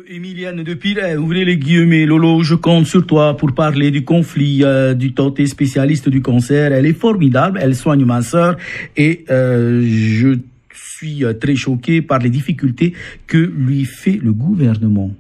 Emilienne de Piret, ouvrez les guillemets. Lolo, je compte sur toi pour parler du conflit du Toté, spécialiste du cancer. Elle est formidable, elle soigne ma sœur et je suis très choqué par les difficultés que lui fait le gouvernement.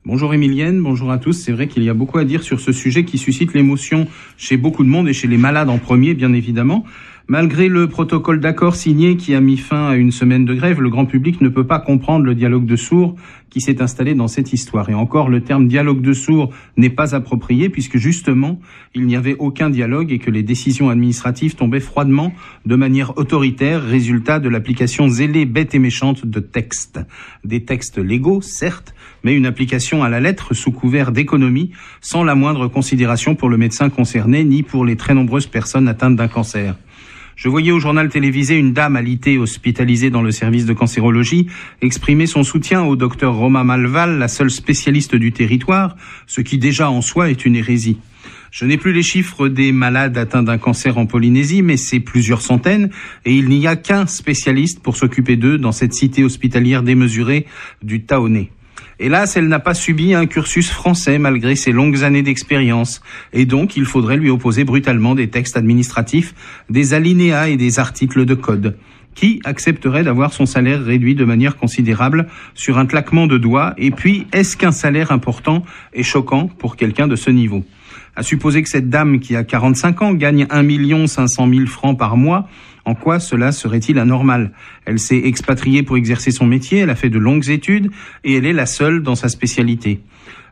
Bonjour Emilienne, bonjour à tous. C'est vrai qu'il y a beaucoup à dire sur ce sujet qui suscite l'émotion chez beaucoup de monde et chez les malades en premier, bien évidemment. Malgré le protocole d'accord signé qui a mis fin à une semaine de grève, le grand public ne peut pas comprendre le dialogue de sourds qui s'est installé dans cette histoire. Et encore, le terme dialogue de sourds n'est pas approprié puisque justement, il n'y avait aucun dialogue et que les décisions administratives tombaient froidement de manière autoritaire, résultat de l'application zélée, bête et méchante de textes. Des textes légaux, certes, mais une application à la lettre sous couvert d'économie, sans la moindre considération pour le médecin concerné ni pour les très nombreuses personnes atteintes d'un cancer. Je voyais au journal télévisé une dame alitée hospitalisée dans le service de cancérologie exprimer son soutien au docteur Roma Malval, la seule spécialiste du territoire, ce qui déjà en soi est une hérésie. Je n'ai plus les chiffres des malades atteints d'un cancer en Polynésie, mais c'est plusieurs centaines, et il n'y a qu'un spécialiste pour s'occuper d'eux dans cette cité hospitalière démesurée du Taoné. Hélas, elle n'a pas subi un cursus français malgré ses longues années d'expérience. Et donc, il faudrait lui opposer brutalement des textes administratifs, des alinéas et des articles de code. Qui accepterait d'avoir son salaire réduit de manière considérable sur un claquement de doigts? Et puis, est-ce qu'un salaire important est choquant pour quelqu'un de ce niveau? À supposer que cette dame qui a 45 ans gagne 1 500 000 francs par mois, en quoi cela serait-il anormal? Elle s'est expatriée pour exercer son métier, elle a fait de longues études et elle est la seule dans sa spécialité.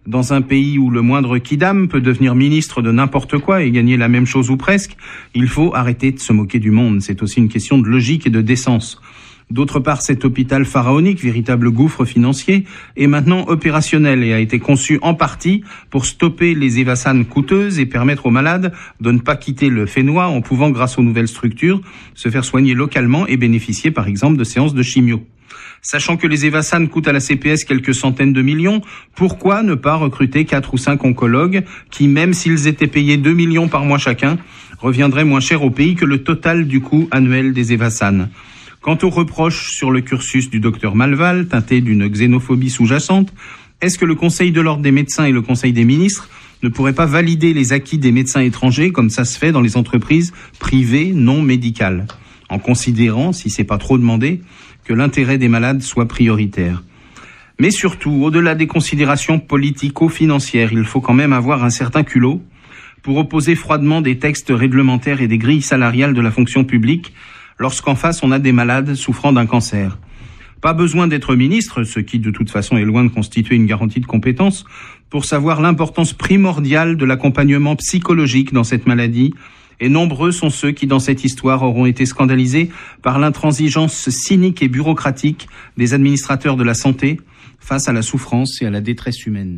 Dans un pays où le moindre quidam peut devenir ministre de n'importe quoi et gagner la même chose ou presque, il faut arrêter de se moquer du monde. C'est aussi une question de logique et de décence. D'autre part, cet hôpital pharaonique, véritable gouffre financier, est maintenant opérationnel et a été conçu en partie pour stopper les évassanes coûteuses et permettre aux malades de ne pas quitter le Fénois en pouvant, grâce aux nouvelles structures, se faire soigner localement et bénéficier par exemple de séances de chimio. Sachant que les évassanes coûtent à la CPS quelques centaines de millions, pourquoi ne pas recruter 4 ou 5 oncologues qui, même s'ils étaient payés 2 millions par mois chacun, reviendraient moins cher au pays que le total du coût annuel des évassanes? Quant aux reproches sur le cursus du docteur Malval, teinté d'une xénophobie sous-jacente, est-ce que le Conseil de l'ordre des médecins et le Conseil des ministres ne pourraient pas valider les acquis des médecins étrangers comme ça se fait dans les entreprises privées non médicales, en considérant, si c'est pas trop demandé, que l'intérêt des malades soit prioritaire? Mais surtout, au-delà des considérations politico-financières, il faut quand même avoir un certain culot pour opposer froidement des textes réglementaires et des grilles salariales de la fonction publique lorsqu'en face on a des malades souffrant d'un cancer. Pas besoin d'être ministre, ce qui de toute façon est loin de constituer une garantie de compétence, pour savoir l'importance primordiale de l'accompagnement psychologique dans cette maladie, et nombreux sont ceux qui dans cette histoire auront été scandalisés par l'intransigeance cynique et bureaucratique des administrateurs de la santé face à la souffrance et à la détresse humaine.